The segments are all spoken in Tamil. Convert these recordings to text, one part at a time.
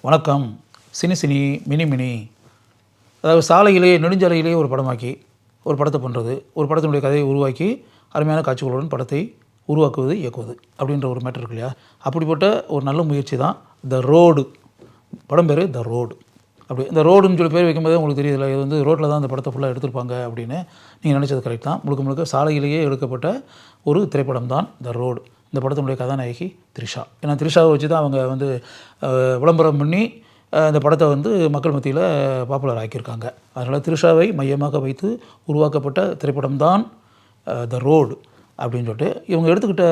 வணக்கம். சினி சினி மினி மினி, அதாவது சாலையிலே நெடுஞ்சாலையிலே ஒரு படமாக்கி ஒரு படத்தை பண்ணுறது, ஒரு படத்தினுடைய கதையை உருவாக்கி அருமையான காட்சிகளுடன் படத்தை உருவாக்குவது, இயக்குவது அப்படின்ற ஒரு மேட்டர் இருக்கு இல்லையா? அப்படிப்பட்ட ஒரு நல்ல முயற்சி தான் த ரோடு. படம் பேர் த ரோடு. அப்படி இந்த ரோடுன்னு சொல்லி பேர் வைக்கும்போதே உங்களுக்கு தெரியுதுல்ல, இது வந்து ரோட்டில் தான் அந்த படத்தை ஃபுல்லாக எடுத்திருப்பாங்க அப்படின்னு நீங்கள் நினச்சது கரெக்ட் தான். முழுக்க முழுக்க சாலையிலேயே எடுக்கப்பட்ட ஒரு திரைப்படம் தான் த ரோடு. இந்த படத்தினுடைய கதாநாயகி த்ரிஷா. ஏன்னா த்ரிஷாவை வச்சு தான் அவங்க வந்து விளம்பரம் பண்ணி இந்த படத்தை வந்து மக்கள் மத்தியில் பாப்புலர் ஆக்கியிருக்காங்க. அதனால் த்ரிஷாவை மையமாக வைத்து உருவாக்கப்பட்ட திரைப்படம் தான் த ரோடு அப்படின்னு சொல்லிட்டு இவங்க எடுத்துக்கிட்ட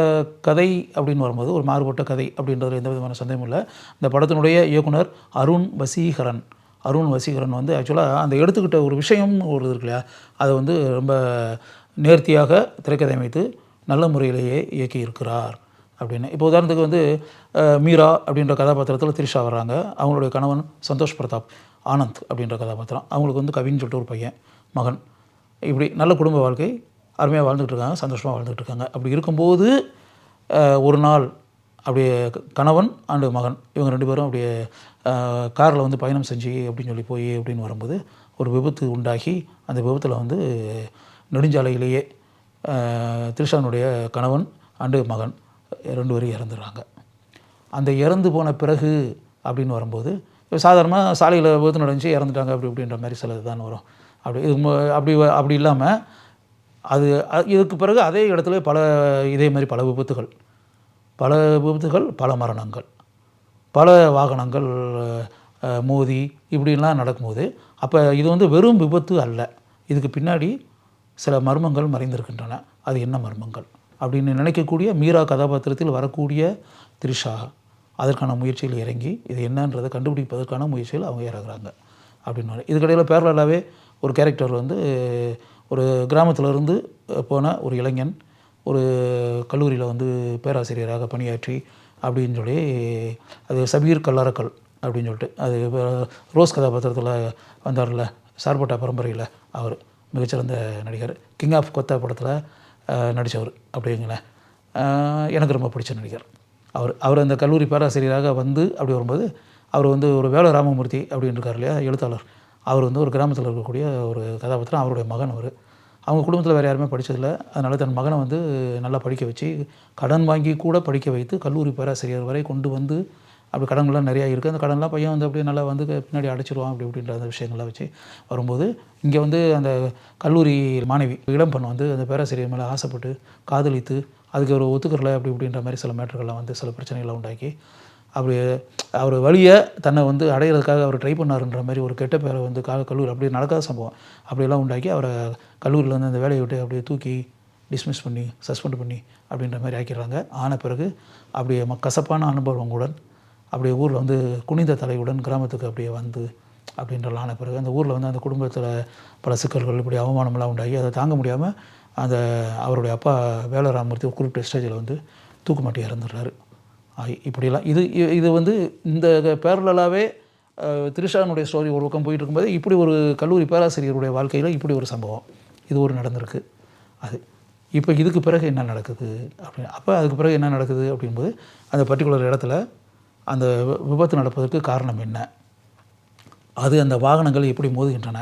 கதை அப்படின்னு வரும்போது ஒரு மாறுபட்ட கதை அப்படின்றதுல எந்த விதமான சந்தேகமும் இல்லை. இந்த படத்தினுடைய இயக்குனர் அருண் வசீகரன் வந்து ஆக்சுவலாக அந்த எடுத்துக்கிட்ட ஒரு விஷயம் ஒரு இருக்கு இல்லையா, அதை வந்து ரொம்ப நேர்த்தியாக திரைக்கதை அமைத்து நல்ல முறையிலேயே இயக்கி இருக்கிறார் அப்படின்னு. இப்போ உதாரணத்துக்கு வந்து மீரா அப்படின்ற கதாபாத்திரத்தில் த்ரிஷா வர்றாங்க. அவங்களுடைய கணவன் சந்தோஷ் பிரதாப் ஆனந்த் அப்படின்ற கதாபாத்திரம். அவங்களுக்கு வந்து கவின்னு சொல்லிட்டு ஒரு பையன், மகன். இப்படி நல்ல குடும்ப வாழ்க்கை அருமையாக வாழ்ந்துகிட்டு இருக்காங்க, சந்தோஷமாக வாழ்ந்துகிட்டு இருக்காங்க. அப்படி இருக்கும்போது ஒரு நாள் அப்படியே கணவன் அண்டு மகன் இவங்க ரெண்டு பேரும் அப்படியே காரில் வந்து பயணம் செஞ்சு அப்படின்னு சொல்லி போய் அப்படின்னு வரும்போது ஒரு விபத்து உண்டாகி அந்த விபத்தில் வந்து நெடுஞ்சாலையிலேயே த்ரிஷானுடைய கணவன் அண்டு மகன் ரெண்டு பேரும் இறந்துடுறாங்க. அந்த இறந்து போன பிறகு அப்படின்னு வரும்போது சாதாரணமாக சாலையில் விபத்து நடந்துச்சு இறந்துட்டாங்க அப்படி இப்படின்ற மாதிரி சிலது தான் வரும். அப்படி இல்லாமல் அது இதுக்கு பிறகு அதே இடத்துல இதே மாதிரி பல விபத்துகள், பல மரணங்கள், பல வாகனங்கள் மோதி இப்படிலாம் நடக்கும்போது அப்போ இது வந்து வெறும் விபத்து அல்ல, இதுக்கு பின்னாடி சில மர்மங்கள் மறைந்திருக்கின்றன. அது என்ன மர்மங்கள் அப்படின்னு நினைக்கக்கூடிய மீரா கதாபாத்திரத்தில் வரக்கூடிய த்ரிஷா அதற்கான முயற்சியில் இறங்கி இது என்னன்றதை கண்டுபிடிப்பதற்கான முயற்சியில் அவங்க இறங்குறாங்க அப்படின்னு. இதுக்கடையில் பேரலாகவே ஒரு கேரக்டர் வந்து ஒரு கிராமத்திலிருந்து போன ஒரு இளைஞன் ஒரு கல்லூரியில் வந்து பேராசிரியராக பணியாற்றி அப்படின்னு சொல்லி அது சபீர் கல்லாரக்கல் அப்படின்னு சொல்லிட்டு அது ரோஸ் கதாபாத்திரத்தில் வந்தார்ல சார்பட்டா பரம்பரையில், அவர் மிகச்சிறந்த நடிகர். கிங் ஆஃப் கொத்தா படத்தில் நடித்தவர் அப்படிங்களேன். எனக்கு ரொம்ப பிடிச்ச நடிகர் அவர் அந்த கல்லூரி பேராசிரியராக வந்து அப்படி வரும்போது அவர் வந்து ஒரு வேல ராமமூர்த்தி அப்படின்னு இருக்கார் இல்லையா, எழுத்தாளர். அவர் வந்து ஒரு கிராமத்தில் இருக்கக்கூடிய ஒரு கதாபாத்திரம். அவருடைய மகன் அவங்க குடும்பத்தில் வேறு யாருமே படித்ததில்லை. அதனால் தன் மகனை வந்து நல்லா படிக்க வச்சு கடன் வாங்கி கூட படிக்க வைத்து கல்லூரி பேராசிரியர் வரை கொண்டு வந்து அப்படி கடன்கள்லாம் நிறையா இருக்குது. அந்த கடன்லாம் பையன் வந்து அப்படியே நல்லா வந்து பின்னாடி அடைச்சிடுவான் அப்படின்ற அந்த விஷயங்கள்லாம் வச்சு வரும்போது இங்கே வந்து அந்த கல்லூரி மாணவி இளம்பெண் வந்து அந்த பேராசிரியர் மேலே ஆசைப்பட்டு காதலித்து அதுக்கு ஒரு ஒத்துக்கறலை அப்படி இப்படின்ற மாதிரி சில மேட்டர்கள்லாம் வந்து சில பிரச்சனைகளை உண்டாக்கி அப்படி அவர் வழியை தன்னை வந்து அடையிறதுக்காக அவர் ட்ரை பண்ணாருன்ற மாதிரி ஒரு கெட்ட பேரை வந்து கல்லூரி அப்படி நடக்காத சம்பவம் அப்படியெல்லாம் உண்டாக்கி அவரை கல்லூரியில் வந்து அந்த வேலையை விட்டு அப்படியே தூக்கி டிஸ்மிஸ் பண்ணி சஸ்பெண்ட் பண்ணி அப்படின்ற மாதிரி ஆக்கிடுறாங்க. ஆன பிறகு அப்படியே கசப்பான அனுபவங்களுடன் அப்படியே ஊரில் வந்து குனிந்த தலையுடன் கிராமத்துக்கு அப்படியே வந்து அப்படின்றலாம் ஆன பிறகு அந்த ஊரில் வந்து அந்த குடும்பத்தில் பல சிக்கல்கள் இப்படி அவமானமெல்லாம் உண்டாகி அதை தாங்க முடியாமல் அந்த அவருடைய அப்பா வேலராமூர்த்தி குறிப்பிட்ட ஸ்டேஜில் வந்து தூக்குமாட்டி இறந்துடுறாரு. இப்படியெல்லாம் இது வந்து இந்த பேரலாகவே த்ரிஷானுடைய ஸ்டோரி ஒரு பக்கம் போயிட்டு இருக்கும்போது இப்படி ஒரு கல்லூரி பேராசிரியருடைய வாழ்க்கையில் இப்படி ஒரு சம்பவம் இது ஒரு நடந்திருக்கு. அது இப்போ இதுக்கு பிறகு என்ன நடக்குது அப்படின்னு அதுக்கு பிறகு என்ன நடக்குது அப்படிங்கும்போது அந்த பர்டிகுலர் இடத்துல அந்த விபத்து நடப்பதற்கு காரணம் என்ன, அது அந்த வாகனங்கள் எப்படி மோதுகின்றன,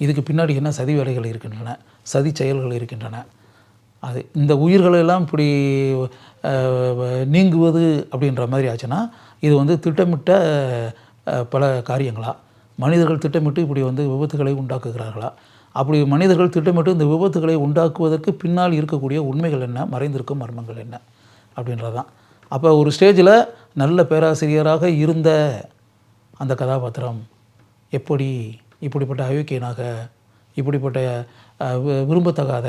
இதுக்கு பின்னாடி என்ன சதி வேலைகள் இருக்கின்றன, சதி செயல்கள் இருக்கின்றன, அது இந்த உயிர்களெல்லாம் இப்படி நீங்குவது அப்படின்ற மாதிரி ஆச்சுன்னா இது வந்து திட்டமிட்ட பல காரியங்களா, மனிதர்கள் திட்டமிட்டு இப்படி வந்து விபத்துகளை உண்டாக்குகிறார்களா, அப்படி மனிதர்கள் திட்டமிட்டு இந்த விபத்துகளை உண்டாக்குவதற்கு பின்னால் இருக்கக்கூடிய உண்மைகள் என்ன, மறைந்திருக்கும் மர்மங்கள் என்ன அப்படின்றது தான். அப்போ ஒரு ஸ்டேஜில் நல்ல பேராசிரியராக இருந்த அந்த கதாபாத்திரம் எப்படி இப்படிப்பட்ட அயோக்கியனாக இப்படிப்பட்ட விரும்பத்தகாத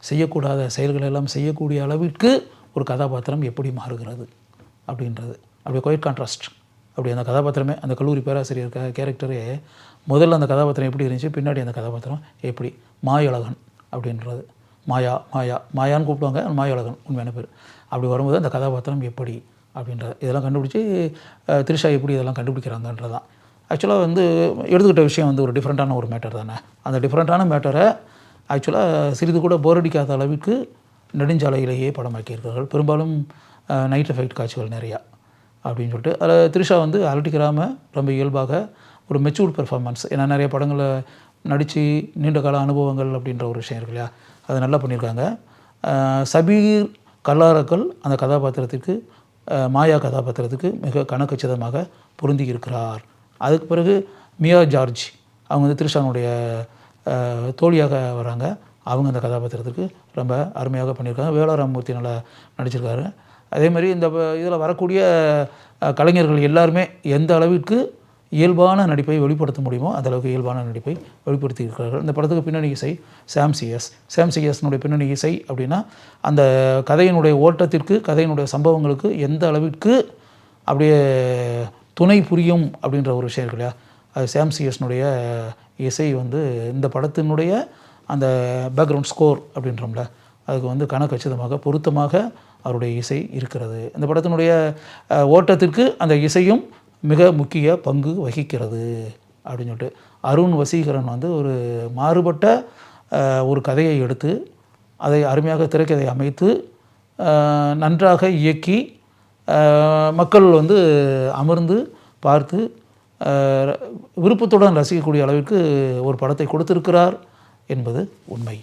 செய்யக்கூடாத செயல்களெல்லாம் செய்யக்கூடிய அளவிற்கு ஒரு கதாபாத்திரம் எப்படி மாறுகிறது அப்படின்றது அப்படியே குவைட் கான்ட்ராஸ்ட். அப்படி அந்த கதாபாத்திரமே அந்த கல்லூரி பேராசிரியர் கேரக்டரே முதல்ல அந்த கதாபாத்திரம் எப்படி இருந்துச்சு, பின்னாடி அந்த கதாபாத்திரம் எப்படி மாயழகன் அப்படின்றது மாயான்னு கூப்பிடுவாங்க, மாயழகன் உண்மையான பேர். அப்படி வரும்போது அந்த கதாபாத்திரம் எப்படி அப்படின்றது இதெல்லாம் கண்டுபிடிச்சி த்ரிஷா எப்படி இதெல்லாம் கண்டுபிடிக்கிறாங்கன்றது தான். ஆக்சுவலாக வந்து எடுத்துக்கிட்ட விஷயம் வந்து ஒரு டிஃப்ரெண்ட்டான ஒரு மேட்டர் தானே. அந்த டிஃப்ரெண்ட்டான மேட்டரை ஆக்சுவலாக சிறிது கூட போர் அடிக்காத அளவுக்கு நெடுஞ்சாலையிலேயே படமாக்கியிருக்கிறார்கள். பெரும்பாலும் நைட் எஃபெக்ட் காட்சிகள் நிறையா. அப்படின்னு சொல்லிட்டு அதில் த்ரிஷா வந்து அலட்டிக்கிறாமல் ரொம்ப இயல்பாக ஒரு மெச்சூர்ட் பெர்ஃபார்மன்ஸ். ஏன்னா நிறைய படங்களில் நடித்து நீண்ட கால அனுபவங்கள் அப்படின்ற ஒரு விஷயம் இருக்கு இல்லையா, அதை நல்லா பண்ணியிருக்காங்க. சபீர் கல்லாரக்கல் அந்த கதாபாத்திரத்துக்கு மாயா கதாபாத்திரத்துக்கு மிக கனக்கச்சிதமாக பொருந்தி இருக்கிறார். அதுக்கு பிறகு மியா ஜார்ஜ் அவங்க வந்து த்ரிஷானுடைய தோழியாக வராங்க. அவங்க அந்த கதாபாத்திரத்துக்கு ரொம்ப அருமையாக பண்ணியிருக்காங்க. வேளாராமூர்த்தி நல்லா நடிச்சிருக்காரு. அதே மாதிரி இந்த இதில் வரக்கூடிய கலைஞர்கள் எல்லாருமே எந்த அளவிற்கு இயல்பான நடிப்பை வெளிப்படுத்த முடியுமோ அந்த அளவுக்கு இயல்பான நடிப்பை வெளிப்படுத்தி இருக்கிறார்கள். இந்த படத்துக்கு பின்னணி இசை சாம் சிஎஸ்னுடைய பின்னணி இசை அப்படின்னா அந்த கதையினுடைய ஓட்டத்திற்கு கதையினுடைய சம்பவங்களுக்கு எந்த அளவிற்கு அப்படியே துணை புரியும் அப்படின்ற ஒரு விஷயம் இருக்கு இல்லையா, அது சாம் சிஎஸ்னுடைய இசை வந்து இந்த படத்தினுடைய அந்த பேக்ரவுண்ட் ஸ்கோர் அப்படின்றோம்ல அதுக்கு வந்து கனக்கச்சிதமாக பொருத்தமாக அவருடைய இசை இருக்கிறது. இந்த படத்தினுடைய ஓட்டத்திற்கு அந்த இசையும் மிக முக்கிய பங்கு வகிக்கிறது அப்படின்னு சொல்லிட்டு அருண் வசீகரன் வந்து ஒரு மாறுபட்ட ஒரு கதையை எடுத்து அதை அருமையாக திரைக்கதை அமைத்து நன்றாக இயக்கி மக்கள் வந்து அமர்ந்து பார்த்து விருப்பத்துடன் ரசிக்கக்கூடிய அளவிற்கு ஒரு படத்தை கொடுத்திருக்கிறார் என்பது உண்மை.